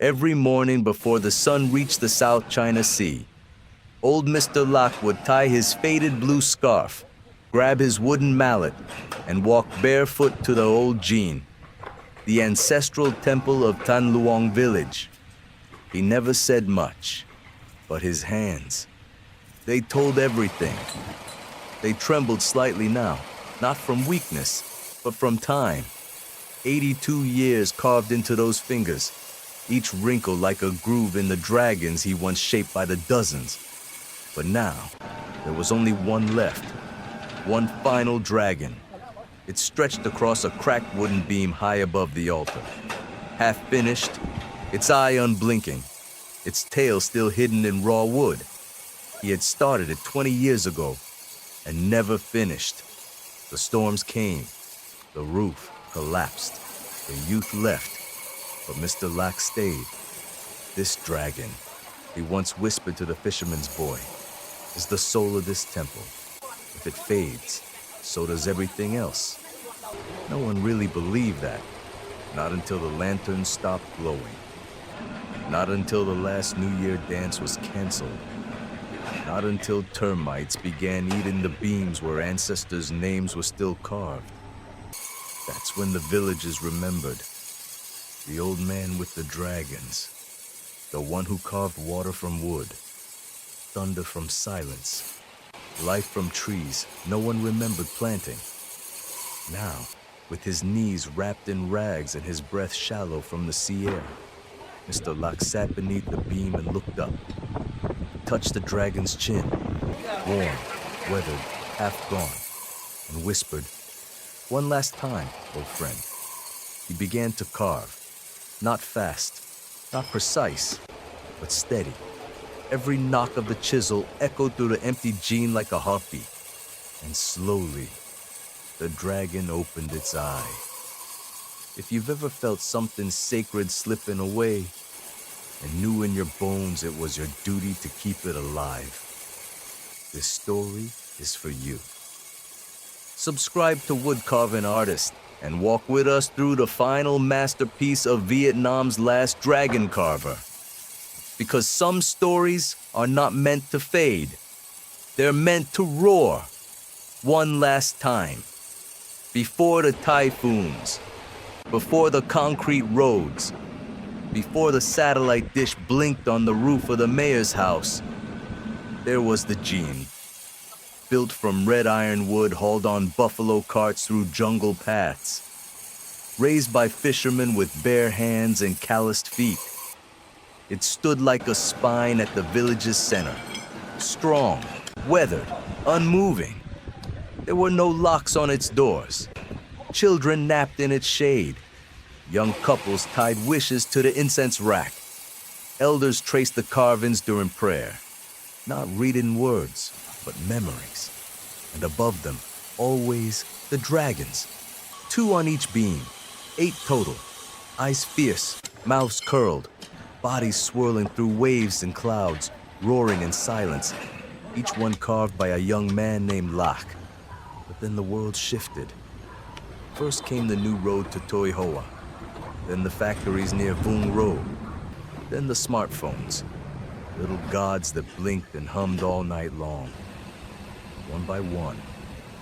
Every morning before the sun reached the South China Sea, old Mr. Locke would tie his faded blue scarf, grab his wooden mallet, and walk barefoot to the old Jin, the ancestral temple of Tanluong village. He never said much, but his hands, they told everything. They trembled slightly now, not from weakness, but from time. 82 years carved into those fingers, each wrinkle like a groove in the dragons he once shaped by the dozens. But now, there was only one left, one final dragon. It stretched across a cracked wooden beam high above the altar. Half finished, its eye unblinking, its tail still hidden in raw wood. He had started it 20 years ago and never finished. The storms came, the roof collapsed, the youth left, but Mr. Locke stayed. This dragon, he once whispered to the fisherman's boy, is the soul of this temple. If it fades, so does everything else. No one really believed that, not until the lanterns stopped glowing. Not until the last New Year dance was canceled. Not until termites began eating the beams where ancestors' names were still carved. That's when the villagers remembered. The old man with the dragons. The one who carved water from wood. Thunder from silence. Life from trees no one remembered planting. Now, with his knees wrapped in rags and his breath shallow from the sea air, Mr. Locke sat beneath the beam and looked up. Touched the dragon's chin, worn, weathered, half gone, and whispered, "One last time, old friend." He began to carve, not fast, not precise, but steady. Every knock of the chisel echoed through the empty Jin like a heartbeat, and slowly, the dragon opened its eye. If you've ever felt something sacred slipping away, and knew in your bones it was your duty to keep it alive, this story is for you. Subscribe to Wood Carving Artist and walk with us through the final masterpiece of Vietnam's last dragon carver. Because some stories are not meant to fade. They're meant to roar. One last time. Before the typhoons. Before the concrete roads. Before the satellite dish blinked on the roof of the mayor's house, there was the Jin. Built from red iron wood hauled on buffalo carts through jungle paths. Raised by fishermen with bare hands and calloused feet. It stood like a spine at the village's center. Strong, weathered, unmoving. There were no locks on its doors. Children napped in its shade. Young couples tied wishes to the incense rack. Elders traced the carvings during prayer. Not written words, but memories. And above them, always the dragons. 2 on each beam, 8 total. Eyes fierce, mouths curled, bodies swirling through waves and clouds, roaring in silence. Each one carved by a young man named Locke. But then the world shifted. First came the new road to Toi Hoa. Then the factories near Vung Ro. Then the smartphones. Little gods that blinked and hummed all night long. One by one,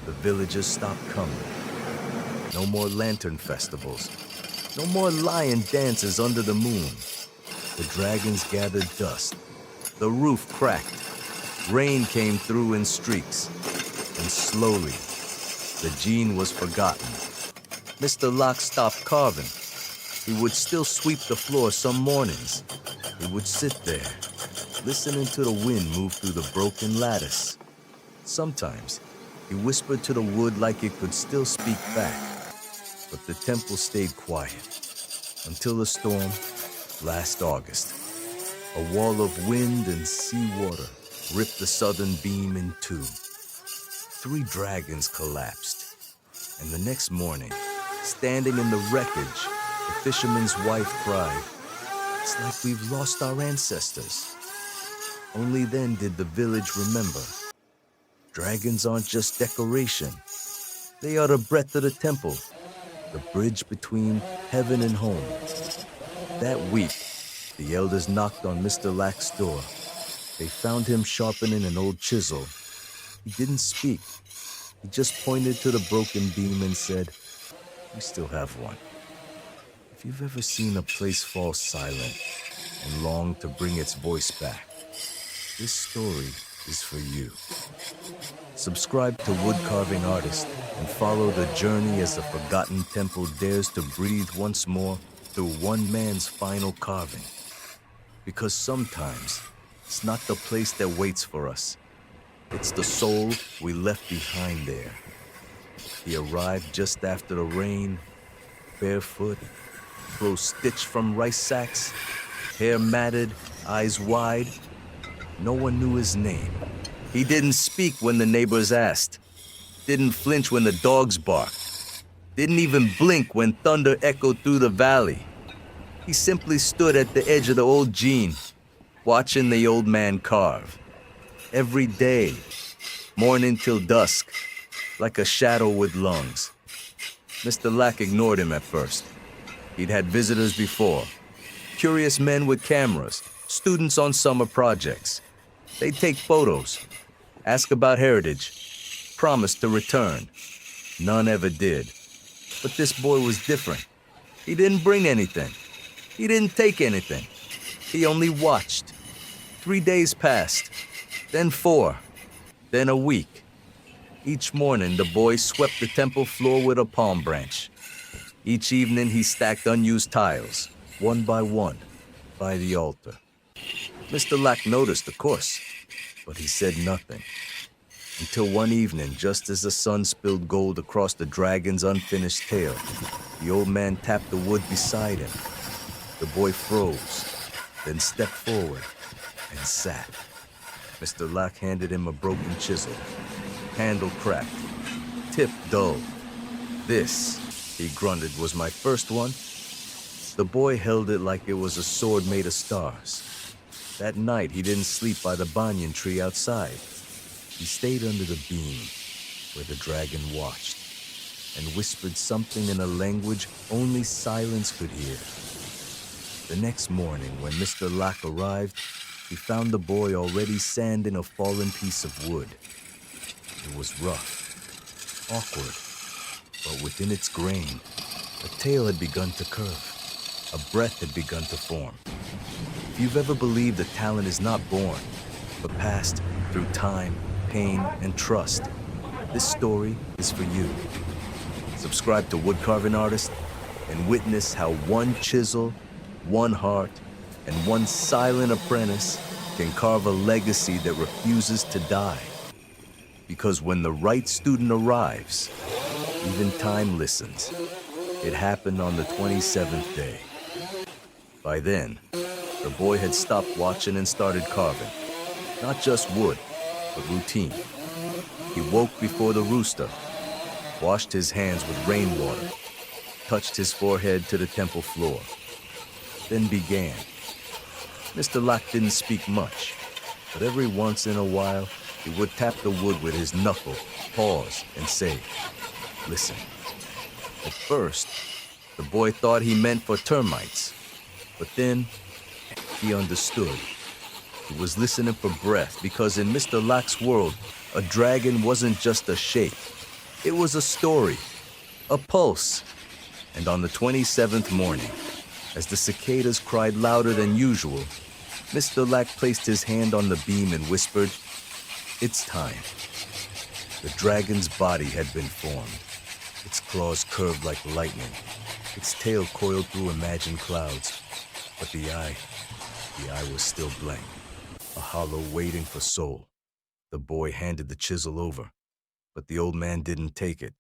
the villagers stopped coming. No more lantern festivals. No more lion dances under the moon. The dragons gathered dust. The roof cracked. Rain came through in streaks. And slowly, the Jin was forgotten. Mr. Locke stopped carving. He would still sweep the floor some mornings. He would sit there, listening to the wind move through the broken lattice. Sometimes, he whispered to the wood like it could still speak back. But the temple stayed quiet until the storm last August. A wall of wind and seawater ripped the southern beam in two. 3 dragons collapsed. And the next morning, standing in the wreckage, the fisherman's wife cried, "It's like we've lost our ancestors." Only then did the village remember. Dragons aren't just decoration. They are the breath of the temple, the bridge between heaven and home. That week, The elders knocked on Mr. Lack's door. They found him sharpening an old chisel. He didn't speak. He just pointed to the broken beam and said, "We still have one." If you've ever seen a place fall silent and longed to bring its voice back, this story is for you. Subscribe to Wood Carving Artist and follow the journey as the forgotten temple dares to breathe once more through one man's final carving. Because sometimes it's not the place that waits for us. It's the soul we left behind there. He arrived just after the rain, barefoot, clothes stitched from rice sacks, hair matted, eyes wide. No one knew his name. He didn't speak when the neighbors asked, didn't flinch when the dogs barked, didn't even blink when thunder echoed through the valley. He simply stood at the edge of the old gene, watching the old man carve. Every day, morning till dusk, like a shadow with lungs. Mr. Lack ignored him at first. He'd had visitors before, curious men with cameras, students on summer projects. They'd take photos, ask about heritage, promise to return. None ever did. But this boy was different. He didn't bring anything. He didn't take anything. He only watched. 3 days passed, then 4, then a week. Each morning, the boy swept the temple floor with a palm branch. Each evening, he stacked unused tiles, one by the altar. Mr. Lack noticed, of course, but he said nothing. Until one evening, just as the sun spilled gold across the dragon's unfinished tail, the old man tapped the wood beside him. The boy froze, then stepped forward and sat. Mr. Lack handed him a broken chisel, handle cracked, tip dull. "This," he grunted, "was my first one." The boy held it like it was a sword made of stars. That night, he didn't sleep by the banyan tree outside. He stayed under the beam where the dragon watched and whispered something in a language only silence could hear. The next morning, when Mr. Lack arrived, he found the boy already sanding a fallen piece of wood. It was rough, awkward, but within its grain, a tail had begun to curve. A breath had begun to form. If you've ever believed that talent is not born, but passed through time, pain, and trust, this story is for you. Subscribe to Wood Carving Artist and witness how one chisel, one heart, and one silent apprentice can carve a legacy that refuses to die. Because when the right student arrives, even time listens. It happened on the 27th day. By then, the boy had stopped watching and started carving. Not just wood, but routine. He woke before the rooster, washed his hands with rainwater, touched his forehead to the temple floor, then began. Mr. Lack didn't speak much, but every once in a while, he would tap the wood with his knuckle, pause, and say, "Listen." At first, the boy thought he meant for termites, but then he understood. He was listening for breath because in Mr. Lack's world, a dragon wasn't just a shape. It was a story, a pulse. And on the 27th morning, as the cicadas cried louder than usual, Mr. Lack placed his hand on the beam and whispered, "It's time." The dragon's body had been formed. Its claws curved like lightning. Its tail coiled through imagined clouds. But the eye was still blank, a hollow waiting for soul. The boy handed the chisel over, but the old man didn't take it.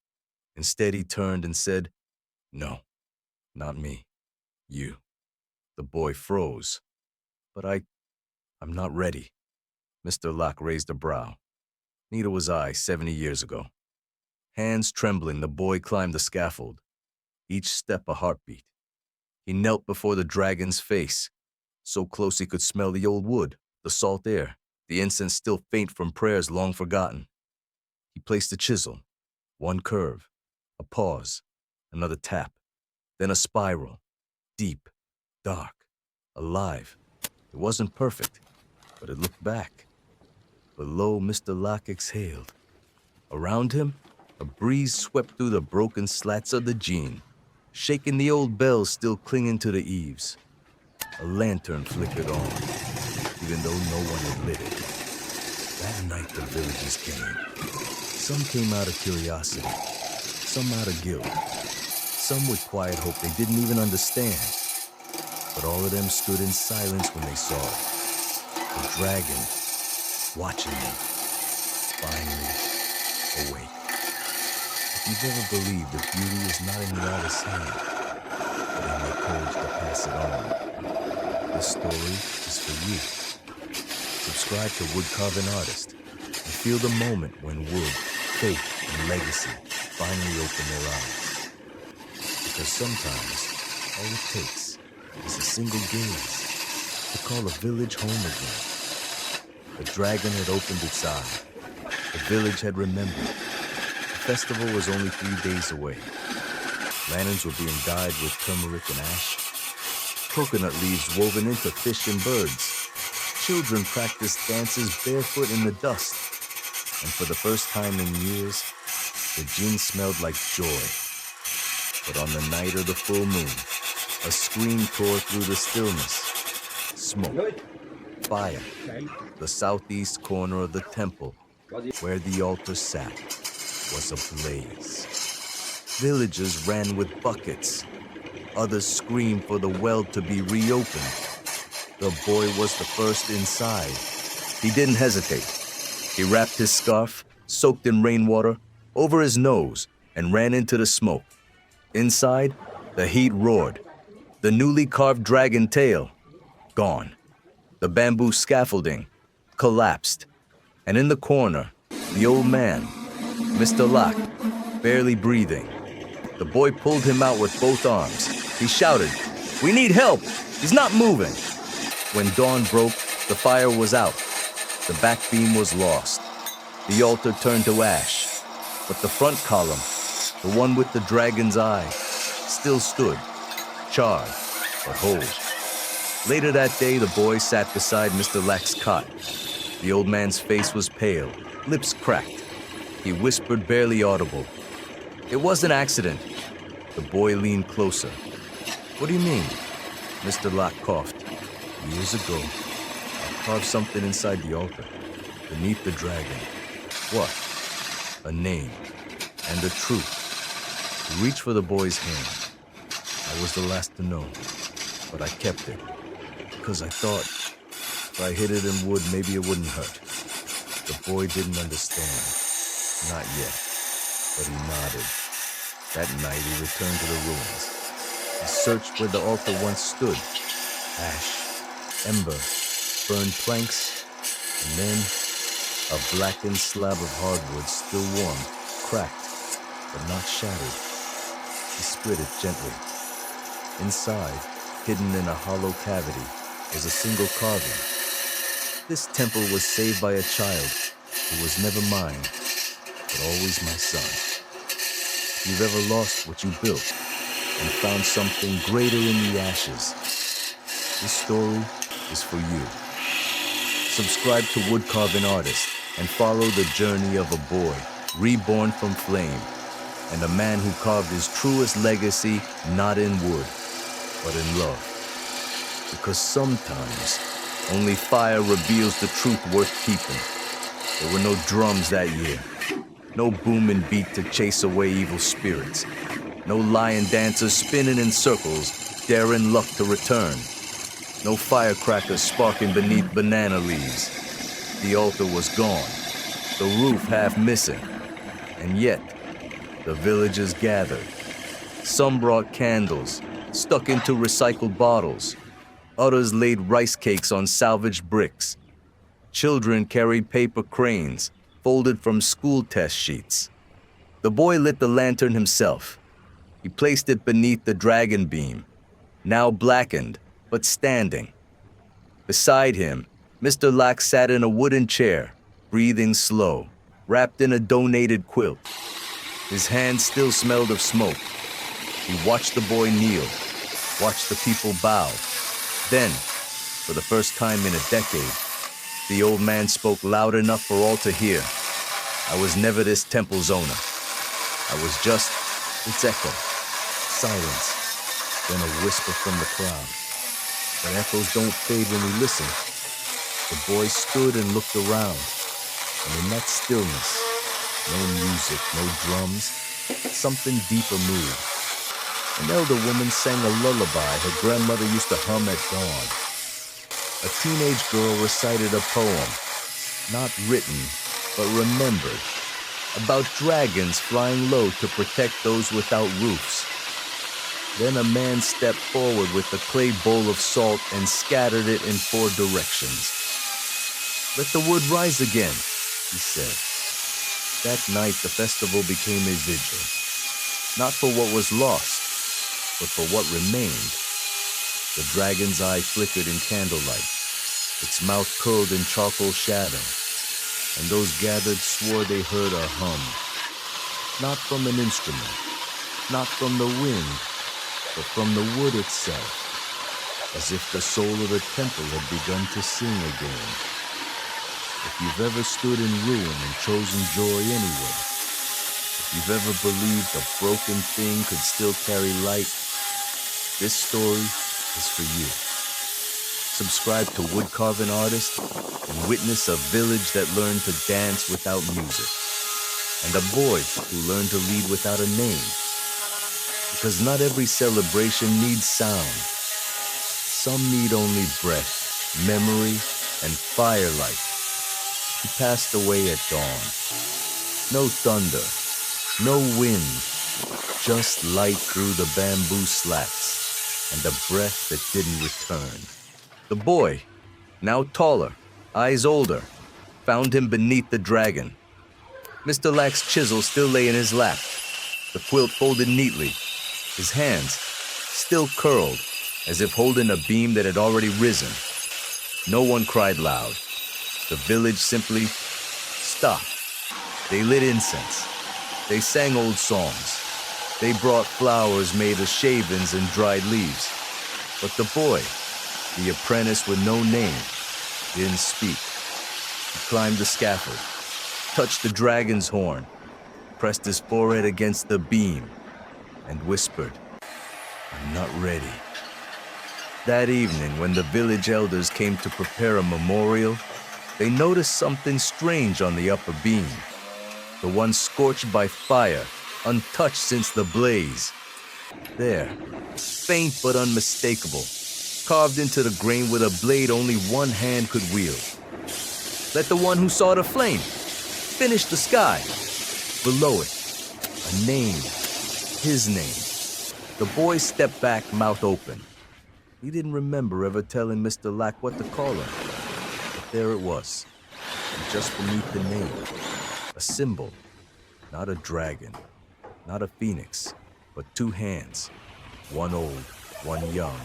Instead, he turned and said, "No, not me. You." The boy froze. "But I'm not ready." Mr. Lack raised a brow. Neither was I 70 years ago. Hands trembling, the boy climbed the scaffold, each step a heartbeat. He knelt before the dragon's face, so close he could smell the old wood, the salt air, the incense still faint from prayers long forgotten. He placed the chisel, one curve, a pause, another tap, then a spiral, deep, dark, alive. It wasn't perfect, but it looked back. Below, Mr. Locke exhaled. Around him, a breeze swept through the broken slats of the jean, shaking the old bells still clinging to the eaves. A lantern flickered on, even though no one had lit it. That night the villagers came. Some came out of curiosity, some out of guilt, some with quiet hope they didn't even understand. But all of them stood in silence when they saw it. The dragon, watching them, finally awake. If you've ever believed that beauty is not in the artist's hand, but in the courage to pass it on, this story is for you. Subscribe to Wood Carving Artist and feel the moment when wood, faith, and legacy finally open their eyes. Because sometimes all it takes is a single gaze to call a village home again. The dragon had opened its eye. The village had remembered. The festival was only 3 days away. Lanterns were being dyed with turmeric and ash. Coconut leaves woven into fish and birds. Children practiced dances barefoot in the dust. And for the first time in years, the gin smelled like joy. But on the night of the full moon, a scream tore through the stillness. Smoke, fire, the southeast corner of the temple, where the altar sat, was ablaze. Villagers ran with buckets. Others screamed for the well to be reopened. The boy was the first inside. He didn't hesitate. He wrapped his scarf, soaked in rainwater, over his nose and ran into the smoke. Inside, the heat roared. The newly carved dragon tail, gone. The bamboo scaffolding collapsed. And in the corner, the old man, Mr. Locke, barely breathing. The boy pulled him out with both arms. He shouted, "We need help! He's not moving!" When dawn broke, the fire was out. The back beam was lost. The altar turned to ash. But the front column, the one with the dragon's eye, still stood, charred but whole. Later that day, the boy sat beside Mr. Locke's cot. The old man's face was pale, lips cracked. He whispered, barely audible, "It was an accident." The boy leaned closer. "What do you mean?" Mr. Locke coughed. "Years ago, I carved something inside the altar, beneath the dragon." "What?" "A name and a truth." He reached for the boy's hand. I was the last to know, but I kept it, because I thought if I hid it in wood, maybe it wouldn't hurt. The boy didn't understand. Not yet, but he nodded. That night, he returned to the ruins. He searched where the altar once stood. Ash, ember, burned planks, and then a blackened slab of hardwood, still warm, cracked, but not shattered. He split it gently. Inside, hidden in a hollow cavity, was a single carving. This temple was saved by a child who was never mine, but always my son. If you've ever lost what you built and found something greater in the ashes, this story is for you. Subscribe to Wood Carving Artist and follow the journey of a boy reborn from flame and a man who carved his truest legacy not in wood, but in love. Because sometimes only fire reveals the truth worth keeping. There were no drums that year, no booming beat to chase away evil spirits, no lion dancers spinning in circles, daring luck to return, no firecrackers sparking beneath banana leaves. The altar was gone, the roof half missing, and yet the villagers gathered. Some brought candles, stuck into recycled bottles. Others laid rice cakes on salvaged bricks. Children carried paper cranes, folded from school test sheets. The boy lit the lantern himself. He placed it beneath the dragon beam, now blackened, but standing. Beside him, Mr. Locke sat in a wooden chair, breathing slow, wrapped in a donated quilt. His hands still smelled of smoke. He watched the boy kneel, watched the people bow. Then, for the first time in a decade, the old man spoke loud enough for all to hear. I was never this temple's owner. I was just its echo. Silence, then a whisper from the crowd. But echoes don't fade when we listen. The boy stood and looked around, and in that stillness, no music, no drums, something deeper moved. An elder woman sang a lullaby her grandmother used to hum at dawn. A teenage girl recited a poem, not written, but remembered, about dragons flying low to protect those without roofs. Then a man stepped forward with a clay bowl of salt and scattered it in 4 directions. "Let the wood rise again," he said. That night the festival became a vigil, not for what was lost, but for what remained. The dragon's eye flickered in candlelight, its mouth curled in charcoal shadow, and those gathered swore they heard a hum, not from an instrument, not from the wind, but from the wood itself, as if the soul of the temple had begun to sing again. If you've ever stood in ruin and chosen joy anywhere, if you've ever believed a broken thing could still carry light, this story is for you. Subscribe to Wood Carving Artist and witness a village that learned to dance without music, and a boy who learned to lead without a name. Because not every celebration needs sound. Some need only breath, memory, and firelight. He passed away at dawn. No thunder, no wind, just light through the bamboo slats, and a breath that didn't return. The boy, now taller, eyes older, found him beneath the dragon. Mr. Lack's chisel still lay in his lap, the quilt folded neatly, his hands still curled, as if holding a beam that had already risen. No one cried loud. The village simply stopped. They lit incense. They sang old songs. They brought flowers made of shavings and dried leaves. But the boy, the apprentice with no name, didn't speak. He climbed the scaffold, touched the dragon's horn, pressed his forehead against the beam, and whispered, "I'm not ready." That evening, when the village elders came to prepare a memorial, they noticed something strange on the upper beam, the one scorched by fire, untouched since the blaze. There, faint but unmistakable, carved into the grain with a blade only one hand could wield. Let the one who saw the flame finish the sky. Below it, a name, his name. The boy stepped back, mouth open. He didn't remember ever telling Mr. Lack what to call him. But there it was, and just beneath the name, a symbol, not a dragon, not a phoenix, but 2 hands, one old, one young,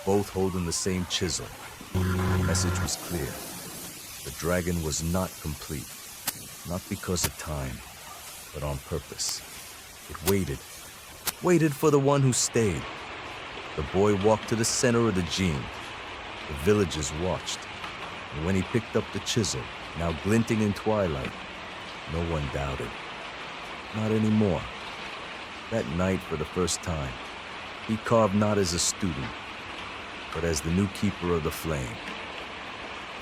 both holding the same chisel. The message was clear. The dragon was not complete, not because of time, but on purpose. It waited for the one who stayed. The boy walked to the center of the gene. The villagers watched, and when he picked up the chisel, now glinting in twilight, no one doubted. Not anymore. That night, for the first time, he carved not as a student, but as the new keeper of the flame.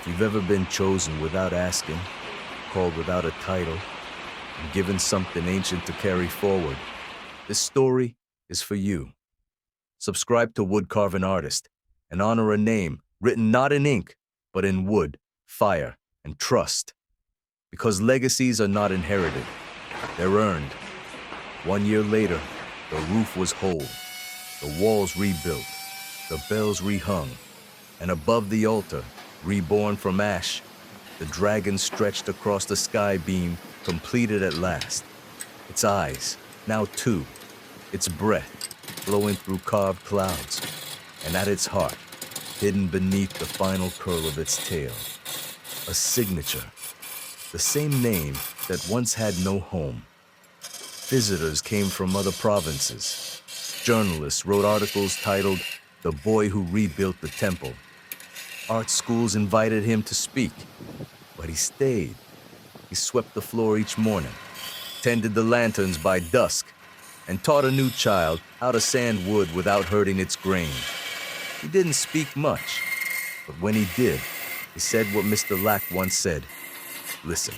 If you've ever been chosen without asking, called without a title, and given something ancient to carry forward, this story is for you. Subscribe to Wood Carving Artist and honor a name written not in ink, but in wood, fire, and trust. Because legacies are not inherited, they're earned. 1 year later, the roof was whole, the walls rebuilt, the bells rehung, and above the altar, reborn from ash, the dragon stretched across the sky beam, completed at last. Its eyes, now 2, its breath, flowing through carved clouds, and at its heart, hidden beneath the final curl of its tail, a signature, the same name that once had no home. Visitors came from other provinces. Journalists wrote articles titled, the boy who rebuilt the temple. Art schools invited him to speak, but he stayed. He swept the floor each morning, tended the lanterns by dusk, and taught a new child how to sand wood without hurting its grain. He didn't speak much, but when he did, he said what Mr. Lack once said: "Listen,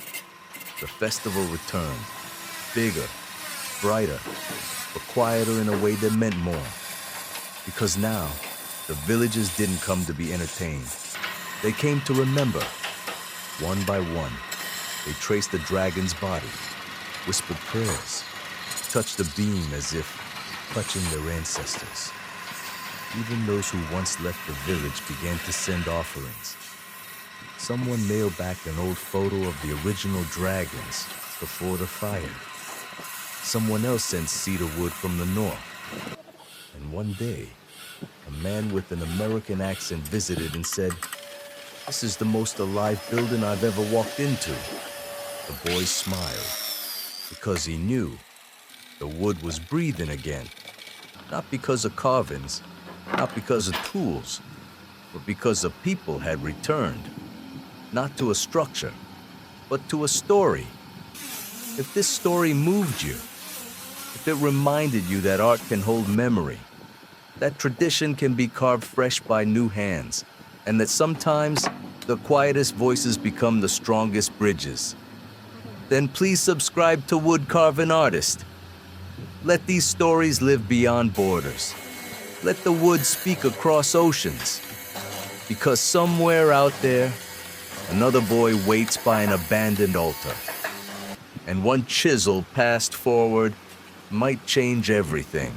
the festival returned, bigger, brighter, but quieter in a way that meant more. Because now, the villagers didn't come to be entertained. They came to remember. One by one, they traced the dragon's body, whispered prayers, touched the beam as if touching their ancestors. Even those who once left the village began to send offerings. Someone mailed back an old photo of the original dragons before the fire. Someone else sent cedar wood from the north. And one day, a man with an American accent visited and said, 'This is the most alive building I've ever walked into.' The boy smiled, because he knew the wood was breathing again, not because of carvings, not because of tools, but because the people had returned, not to a structure, but to a story. If this story moved you, if it reminded you that art can hold memory, that tradition can be carved fresh by new hands, and that sometimes the quietest voices become the strongest bridges, then please subscribe to Wood Carving Artist. Let these stories live beyond borders. Let the wood speak across oceans. Because somewhere out there, another boy waits by an abandoned altar. And one chisel passed forward might change everything.